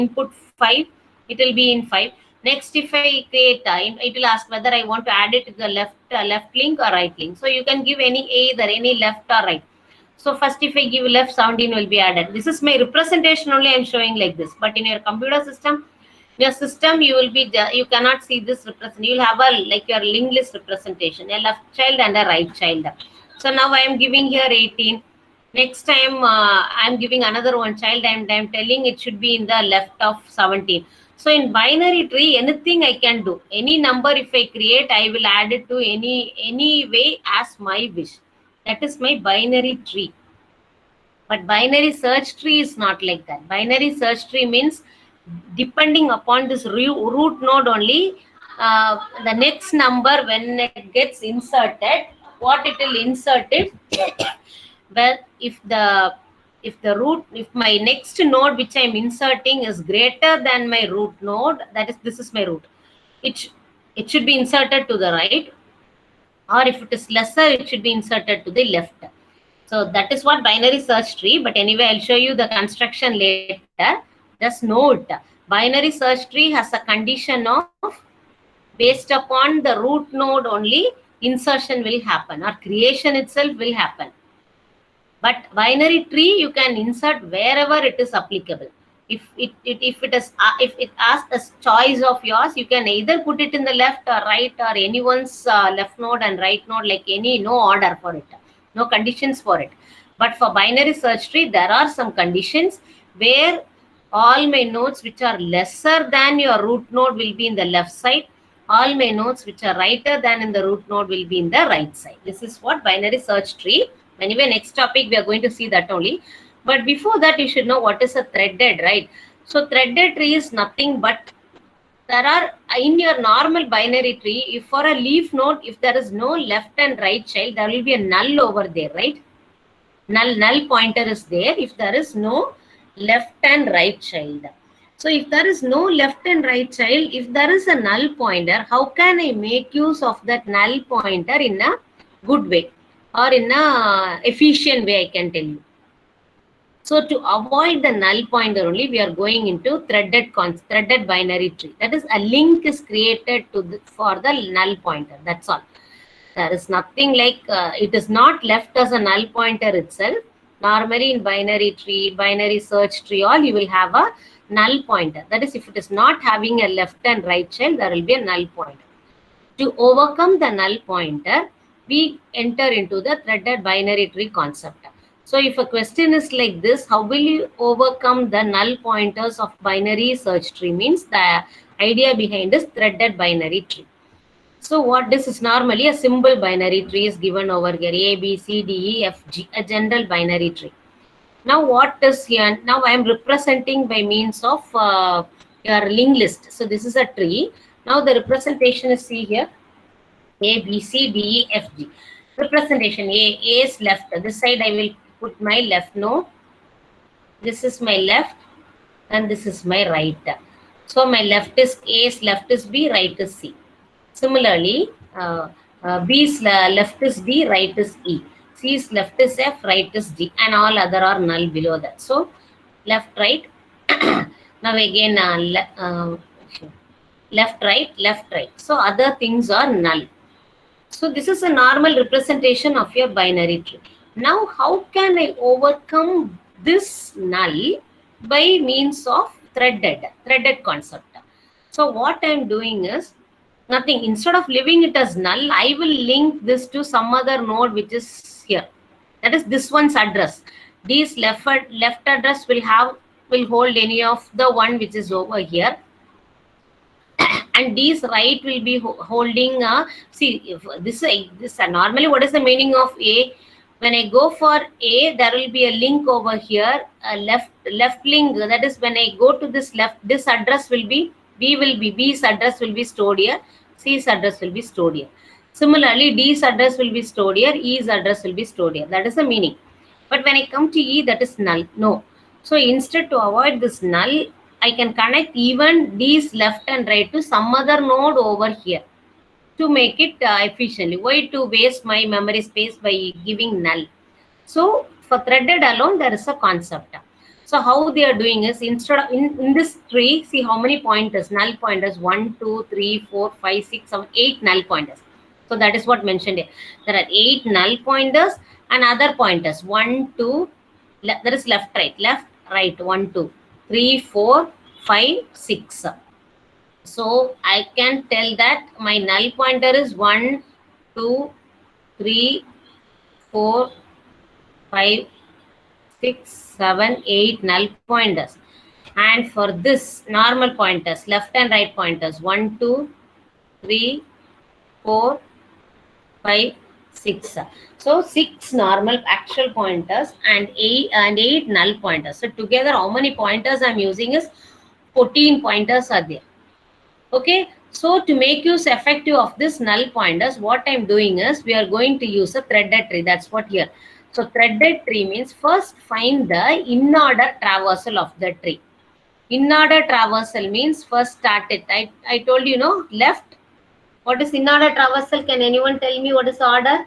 input 5, it will be in 5. Next, if I create time, it will ask whether I want to add it to the left link or right link. So you can give either any left or right. So first, if I give left, 17 will be added. This is my representation only. I'm showing like this. But in your computer system, you will be, you cannot see this representation. You will have a like your linked list representation, a left child and a right child. So now I am giving here 18. Next time I am giving another one child, and I am telling it should be in the left of 17. So in binary tree, anything I can do, any number if I create, I will add it to any way as my wish. That is my binary tree. But binary search tree is not like that. Binary search tree means depending upon this root node only, the next number when it gets inserted, what it will insert is well, if my next node which I am inserting is greater than my root node, that is, this is my root, it should be inserted to the right, or if it is lesser, it should be inserted to the left. So that is what binary search tree. But anyway, I'll show you the construction later. Just note, binary search tree has a condition of based upon the root node only, insertion will happen or creation itself will happen. But binary tree, you can insert wherever it is applicable. If it asks a choice of yours, you can either put it in the left or right or anyone's left node and right node, like no order for it, no conditions for it. But for binary search tree, there are some conditions where all my nodes which are lesser than your root node will be in the left side. All my nodes which are righter than in the root node will be in the right side. This is what binary search tree. Anyway, next topic we are going to see that only. But before that, you should know what is a threaded, right? So threaded tree is nothing but there are in your normal binary tree, if for a leaf node, if there is no left and right child, there will be a null over there, right? Null pointer is there if there is no left and right child. So if there is no left and right child, if there is a null pointer, how can I make use of that null pointer in a good way or in a efficient way, I can tell you. So to avoid the null pointer only, we are going into threaded binary tree. That is, a link is created for the null pointer. That's all. There is nothing like it is not left as a null pointer itself. Normally in binary tree, binary search tree, all you will have a null pointer. That is, if it is not having a left and right child, there will be a null pointer. To overcome the null pointer, we enter into the threaded binary tree concept. So if a question is like this, how will you overcome the null pointers of binary search tree? Means the idea behind this threaded binary tree. So what this is normally a symbol binary tree is given over here, A, B, C, D, E, F, G, a general binary tree. Now what is here? Now I am representing by means of your linked list. So this is a tree. Now the representation is see here, A, B, C, D, E, F, G. Representation A is left. This side I will put my left node. This is my left and this is my right. So my left is A's left is B, right is C. Similarly, B's left is D, right is E. C's left is F, right is D, and all other are null below that. So left, right. Now again left, right. So other things are null. So this is a normal representation of your binary tree. Now how can I overcome this null by means of threaded concept? So what I am doing is nothing. Instead of leaving it as null, I will link this to some other node which is here. That is this one's address. This left address will hold any of the one which is over here. And these right will be holding see, if this normally what is the meaning of A? When I go for A, there will be a link over here, a left link. That is, when I go to this left, this address will be B's address will be stored here, C's address will be stored here. Similarly, D's address will be stored here, E's address will be stored here. That is the meaning. But when I come to E, that is null. No. So instead, to avoid this null, I can connect even D's left and right to some other node over here to make it efficiently. Why to waste my memory space by giving null? So for threaded alone, there is a concept. So how they are doing is, instead of in this tree, see how many pointers, null pointers, 1, 2, 3, 4, 5, 6, 7, 8 null pointers. So that is what mentioned here. There are 8 null pointers and other pointers. 1, 2, there is left, right, 1, 2, 3, 4, 5, 6. So I can tell that my null pointer is 1, 2, 3, 4, 5, 6, 7, 8 null pointers. And for this normal pointers, left and right pointers, 1, 2, 3, 4, 5, 6. So 6 normal actual pointers and 8 null pointers. So together how many pointers I'm using is 14 pointers are there. Okay, so to make use effective of this null pointers, what I'm doing is we are going to use a threaded tree. That's what here. So threaded tree means first find the in order traversal of the tree. In order traversal means first start it. I told you, no, left. What is in order traversal? Can anyone tell me what is the order?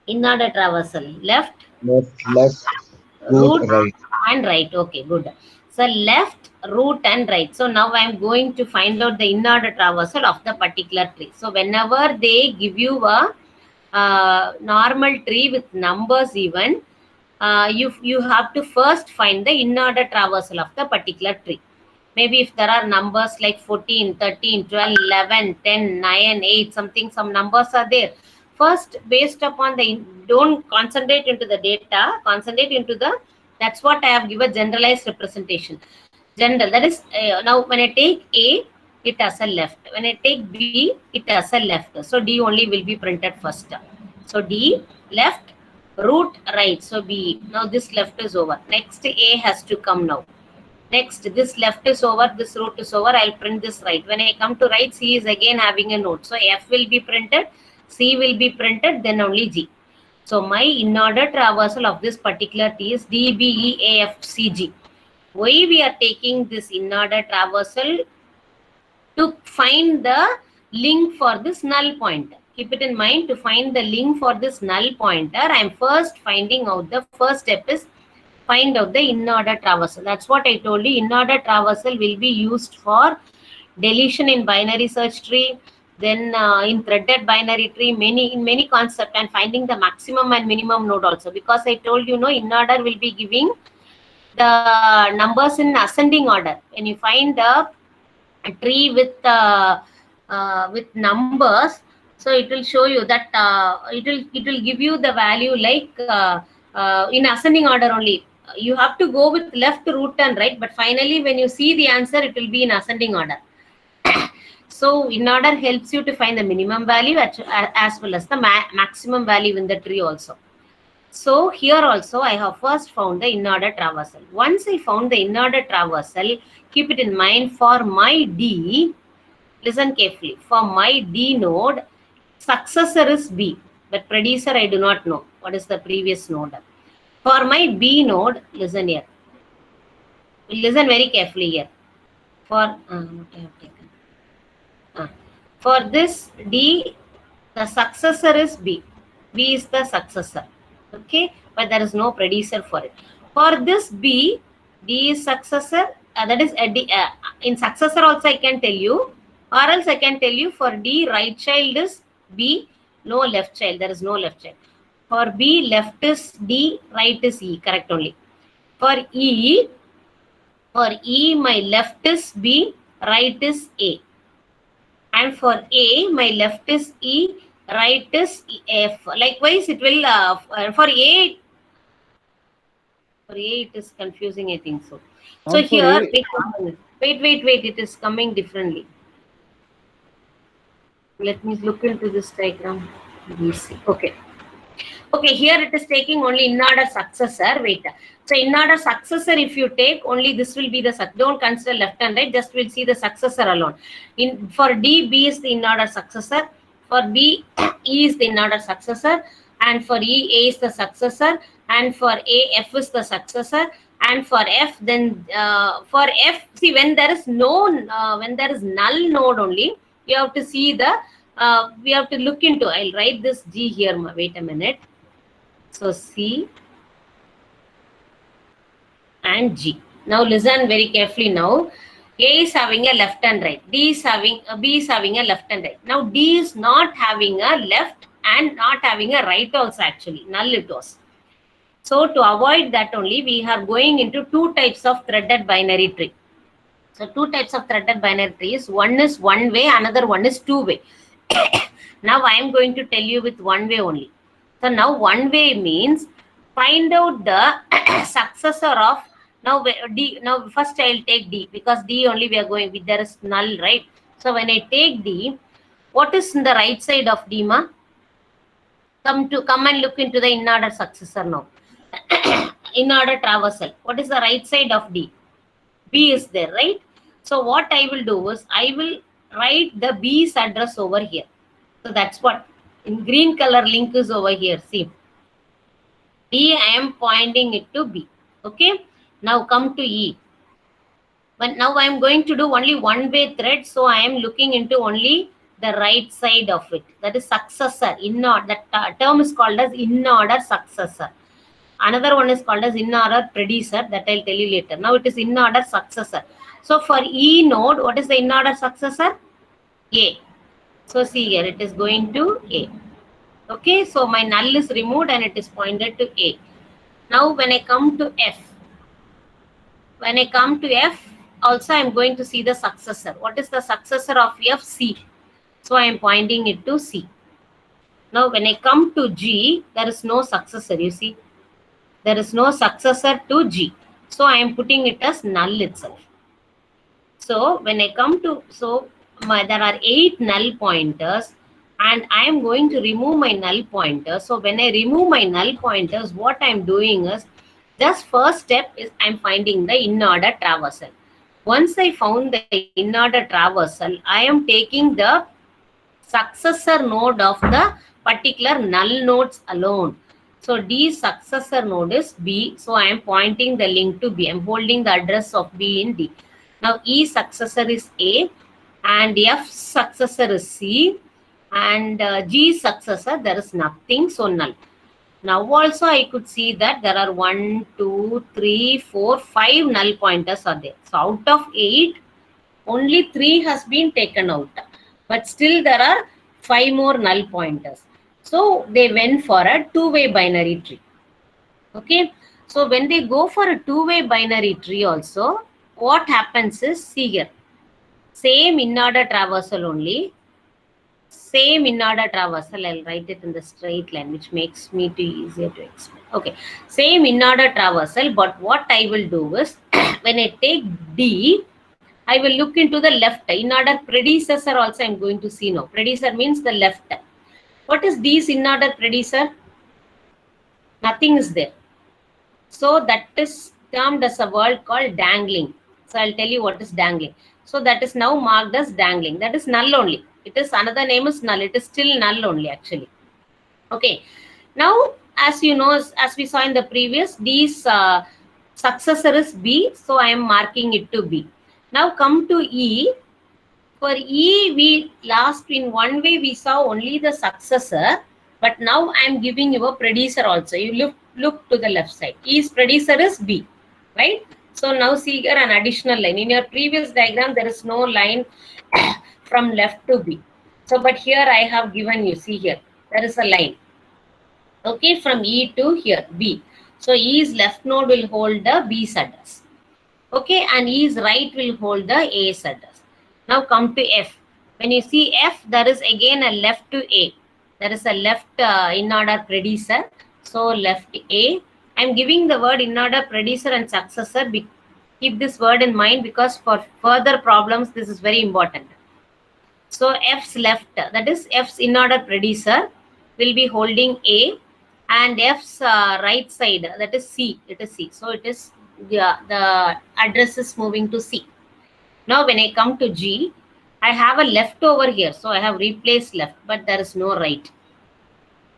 In order traversal. Left, Left, root, root right. and right. Okay, good. So left, root and right. So now I'm going to find out the in order traversal of the particular tree. So whenever they give you a normal tree with numbers even, you have to first find the in order traversal of the particular tree. Maybe if there are numbers like 14, 13, 12, 11, 10, 9, 8, something, some numbers are there. First, based upon the, don't concentrate into the data, concentrate into the, that's what I have given generalized representation. General, that is, now when I take A, it has a left. When I take B, it has a left. So D only will be printed first. So D, left, root, right. So B, now this left is over. Next A has to come now. Next, this left is over, this root is over, I'll print this right. When I come to right, C is again having a note. So F will be printed, C will be printed, then only G. So my in order traversal of this particular T is D, B, E, A, F, C, G. Why we are taking this in order traversal? To find the link for this null pointer. Keep it in mind, to find the link for this null pointer, I am first finding out, the first step is find out the in order traversal. That's what I told you. In order traversal will be used for deletion in binary search tree, then in threaded binary tree, in many concept, and finding the maximum and minimum node also. Because I told you, no, in order will be giving the numbers in ascending order. When you find a tree with numbers, so it will show you that it will give you the value like in ascending order only. You have to go with left, root and right, but finally when you see the answer, it will be in ascending order. So in order helps you to find the minimum value as well as the maximum value in the tree also. So here also I have first found the in order traversal. Once I found the in order traversal, keep it in mind, for my D, listen carefully, for my D node, successor is B, but predecessor I do not know. What is the previous node? For my B node, listen here. Listen very carefully here. For what I have taken. For this D, the successor is B. B is the successor. Okay, but there is no predecessor for it. For this B, D is successor. That is in successor also I can tell you, or else I can tell you for D, right child is B, no left child. There is no left child. For B, left is D, right is E. Correct only. For E, my left is B, right is A. And for A, my left is E, right is F. Likewise, it will for A. For A, it is confusing, I think so. So For here, A, wait. It is coming differently. Let me look into this diagram. Let me see. Okay. Okay, here it is taking only in order successor. Wait. So in order successor, if you take only this will be the don't consider left and right, just will see the successor alone. For D, B is the in order successor. For B, E is the in order successor. And for E, A is the successor. And for A, F is the successor. And for F, then for F, see when there is no when there is null node only, you have to see the we have to look into. I'll write this G here. Wait a minute. So C, and G. Now listen very carefully now. A is having a left and right. B is having a left and right. Now D is not having a left and not having a right also actually. Null it was. So to avoid that only, we are going into two types of threaded binary tree. So two types of threaded binary trees. One is one way, another one is two way. Now I am going to tell you with one way only. So now one way means find out the successor of now D. Now first I will take D because D only we are going with, there is null, right? So when I take D, what is in the right side of D, ma? Come and look into the in order successor now. In order traversal. What is the right side of D? B is there, right? So what I will do is I will write the B's address over here. So that's what in green color link is over here. See, B, I am pointing it to B. Okay. Now come to E. But now I am going to do only one way thread. So I am looking into only the right side of it. That is successor. In order, that term is called as in order successor. Another one is called as in order predecessor. That I'll tell you later. Now it is in order successor. So for E node, what is the in order successor? A. So see here, it is going to A. Okay, so my null is removed and it is pointed to A. Now when I come to F, also I am going to see the successor. What is the successor of F? C. So I am pointing it to C. Now when I come to G, there is no successor, you see. There is no successor to G. So I am putting it as null itself. So when I come to, there are 8 null pointers and I am going to remove my null pointers. So when I remove my null pointers, what I am doing is, just first step is I am finding the in order traversal. Once I found the in order traversal, I am taking the successor node of the particular null nodes alone. So D successor node is B. So I am pointing the link to B. I am holding the address of B in D. Now E successor is A and F successor is C and G successor there is nothing, so null. Now also I could see that there are 1, 2, 3, 4, 5 null pointers are there. So out of 8, only 3 has been taken out. But still there are 5 more null pointers. So they went for a two-way binary tree. Okay. So when they go for a two-way binary tree also, what happens is, see here, same in order traversal only. Same in order traversal, I'll write it in the straight line, which makes me too easier to explain. Okay, same in order traversal, but what I will do is, when I take D, I will look into the left. In order predecessor also I'm going to see now. Predecessor means the left. What is D's in order predecessor? Nothing is there. So that is termed as a word called dangling. So I'll tell you what is dangling. So that is now marked as dangling. That is null only. It is another name is null. It is still null only actually. Okay. Now, as you know, as we saw in the previous, D's successor is B. So I am marking it to B. Now come to E. For E, we last in one way we saw only the successor. But now I am giving you a predecessor also. You look to the left side. E's predecessor is B. Right? So now see here an additional line. In your previous diagram, there is no line from left to B. So, but here I have given you, see here, there is a line. Okay, from E to here, B. So, E's left node will hold the B's address. Okay, and E's right will hold the A's address. Now come to F. When you see F, there is again a left to A. There is a left in order predecessor. So, left A. I am giving the word in order predecessor and successor. Keep this word in mind because for further problems, this is very important. So F's left, that is F's in order predecessor, will be holding A, and F's right side, that is C. It is C. So it is the address is moving to C. Now when I come to G, I have a left over here. So I have replaced left, but there is no right.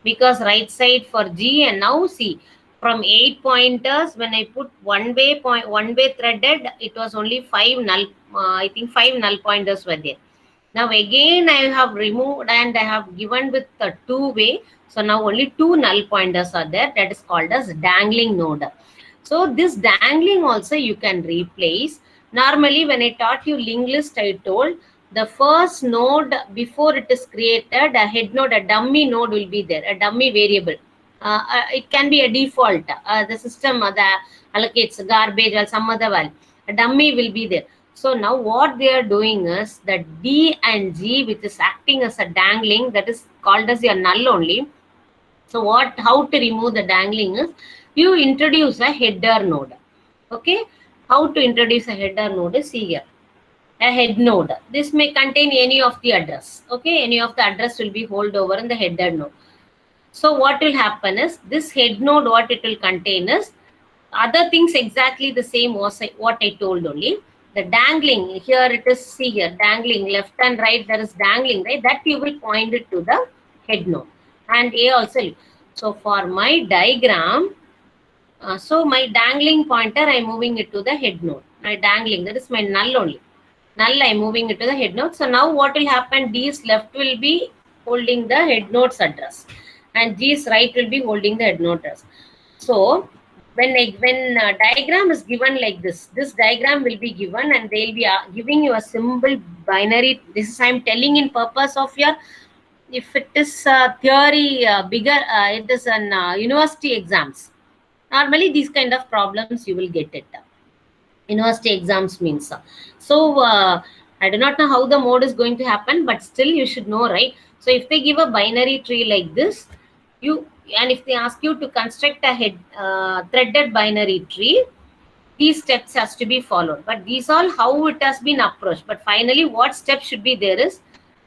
Because right side for G, and now see, from 8 pointers, when I put one way threaded, it was only 5 null, I think 5 null pointers were there. Now again I have removed and I have given with the two way. So now only 2 null pointers are there. That is called as dangling node. So this dangling also you can replace. Normally when I taught you linked list, I told the first node before it is created, a head node, a dummy node will be there, a dummy variable. It can be a default. The system allocates garbage or some other value. A dummy will be there. So now what they are doing is that D and G, which is acting as a dangling, that is called as your null only. So how to remove the dangling is you introduce a header node. Okay, how to introduce a header node is see here, a head node. This may contain any of the address. Okay, any of the address will be hold over in the header node. So what will happen is this head node, what it will contain is other things exactly the same was what I told only. The dangling, here it is, see here, dangling left and right, there is dangling, right? That you will point it to the head node. And A also. So for my diagram, so my dangling pointer, I'm moving it to the head node. My dangling, that is my null only. Null, I'm moving it to the head node. So now what will happen? D's left will be holding the head node's address, and G's right will be holding the head node address. So when diagram is given like this diagram will be given, and they'll be giving you a symbol binary. This is I'm telling in purpose of your, if it is theory bigger, it is an university exams. Normally these kind of problems you will get it. University exams means. So I do not know how the mode is going to happen, but still you should know, right? So if they give a binary tree like this, and if they ask you to construct a threaded binary tree, these steps has to be followed. But these all how it has been approached. But finally, what step should be there is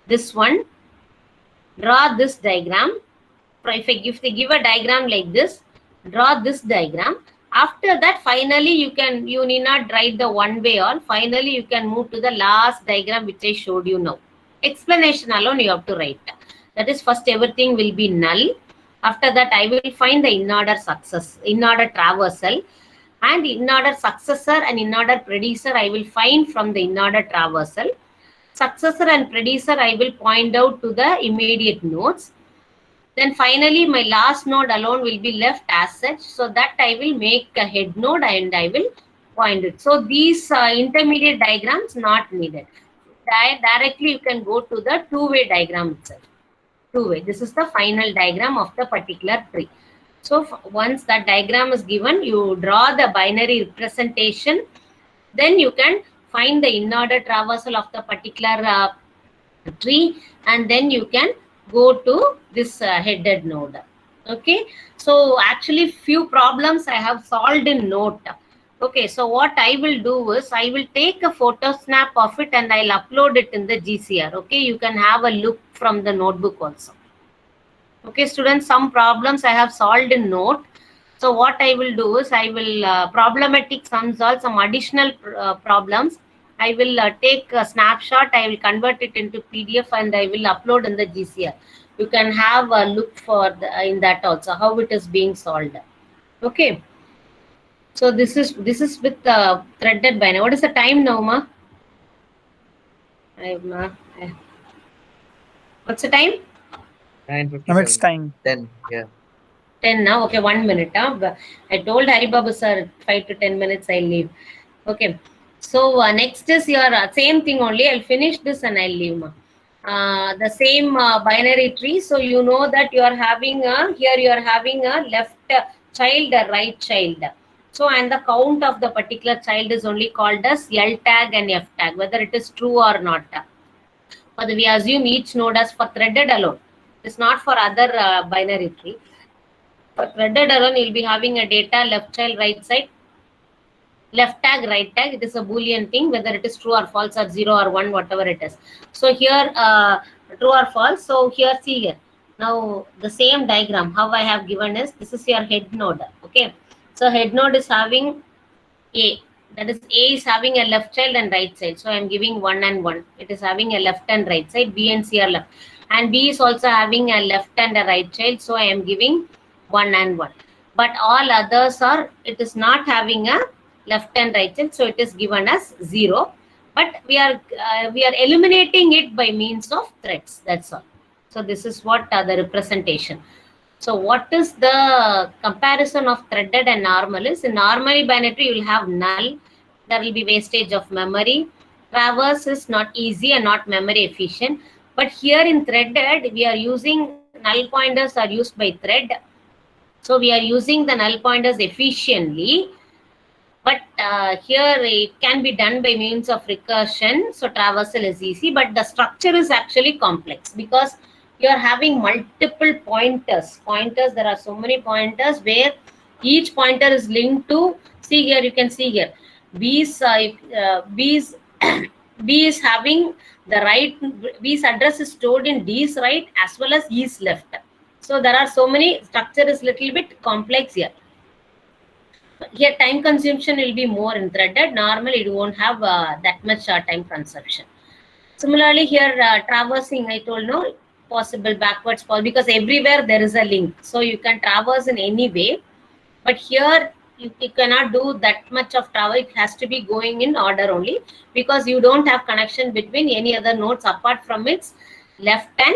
this one. Draw this diagram. If they give a diagram like this, draw this diagram. After that, finally, you need not write the one way on. Finally, you can move to the last diagram which I showed you now. Explanation alone you have to write. That is, first everything will be null. After that, I will find the in-order traversal, and in-order successor and in-order predecessor I will find from the in-order traversal. Successor and predecessor I will point out to the immediate nodes. Then finally, my last node alone will be left as such, so that I will make a head node and I will point it. So these intermediate diagrams not needed. Directly you can go to the two-way diagram itself. Two-way. This is the final diagram of the particular tree. So once that diagram is given, you draw the binary representation. Then you can find the in-order traversal of the particular tree, and then you can go to this headed node. Okay, so actually few problems I have solved in Note. Okay, so what I will do is I will take a photo snap of it and I'll upload it in the GCR. Okay, you can have a look from the notebook also. Okay, students, some problems I have solved in Note. So what I will do is I will problematic sums, all some additional problems. I will take a snapshot, I will convert it into PDF and I will upload in the GCR. You can have a look for in that also, how it is being solved. Okay. So this is with threaded binary. What is the time now, Ma? What's the time? 9:57. No, it's time. 10. Yeah. 10 now. Okay, 1 minute. I told Haribabu sir 5 to 10 minutes I'll leave. Okay. So next is your same thing only. I'll finish this and I'll leave. The same binary tree. So you know that you are having here you are having a left child, a right child. So and the count of the particular child is only called as L tag and F tag, whether it is true or not. But we assume each node as for threaded alone. It's not for other binary tree. For threaded alone, you'll be having a data left child, right side, left tag, right tag. It is a Boolean thing, whether it is true or false or 0 or 1, whatever it is. So here, true or false. So here, see here. Now, the same diagram, how I have given is, this is your head node. Okay. So head node is having A. That is, A is having a left child and right side. So I am giving 1 and 1. It is having a left and right side. B and C are left. And B is also having a left and a right child. So I am giving 1 and 1. But all others are, it is not having a left and right child. So it is given as 0. But we are eliminating it by means of threads. That's all. So this is what the representation. So what is the comparison of threaded and normal is, in normally binary you will have null, there will be wastage of memory, traverse is not easy and not memory efficient. But here in threaded, we are using null pointers are used by thread. So we are using the null pointers efficiently. But here it can be done by means of recursion. So traversal is easy, but the structure is actually complex because you are having multiple pointers. There are so many pointers where each pointer is linked to, see here, you can see here, B's B is having the right, B's address is stored in D's right as well as E's left. So there are so many, structure is little bit complex here. Here time consumption will be more in threaded. Normally it won't have that much time consumption. Similarly here traversing, I told no, possible backwards because everywhere there is a link, so you can traverse in any way. But here you cannot do that much of travel. It has to be going in order only because you don't have connection between any other nodes apart from its left and